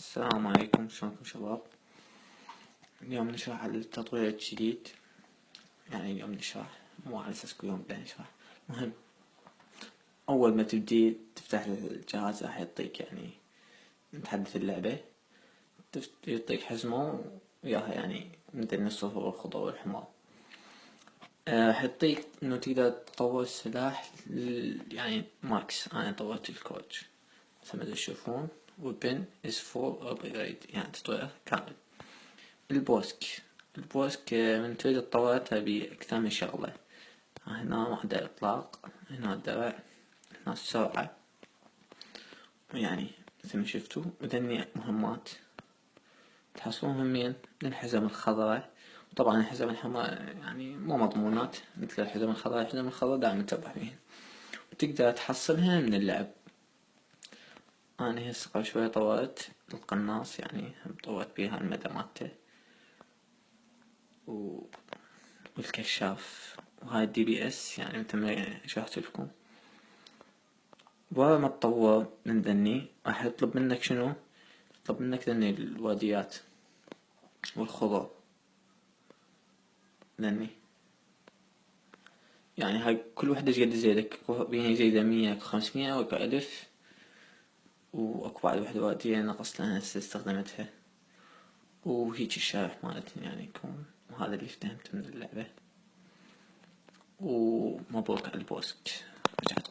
السلام عليكم، شلونكم شباب؟ اليوم نشرح على التطوير الجديد. يعني اليوم نشرح مو على أساس كل يوم بدنا نشرح. مهم، أول ما تبدي تفتح الجهاز راح يعطيك يعني نتحدث اللعبة، يعطيك حزمة وياها يعني مثل الصفر والخضر والحمار. راح يعطيك إنه تقدر تطور السلاح يعني ماكس. أنا طورت الكوتش مثل ما تشوفون، weapon is full upgrade يعني تطوير كامل. البوسك من تريد تطورها تبي أكثر من شغلة. هنا معدل إطلاق، هنا الدرع، هنا السرعة، يعني مثل ما شفتوا. وذني مهمات تحصلون همين من الحزم الخضراء. طبعا الحزم الحمراء يعني مو مضمونات مثل الحزم الخضراء دائما تربح فيهن وتقدر تحصلها من اللعب. أنا هسه قبل شوي طورت القناص، يعني طورت بيها المدى مالته والكشاف، وهاي الدي بي اس يعني مثل ما شرحت لكم. ورا ما تطور من ذني راح يطلب منك شنو؟ يطلب منك ذني الواديات والخضر ذني، يعني هاي كل وحدة قد زيدك، بيني زيدة 100 500 وكا 1000. واكو بعد وحدة وادية نقص لها هسه استخدمتها، وهيج الشرح مالتهم يعني يكون. وهذا اللي فهمته من اللعبة. ومبروك على البوسك، رجعت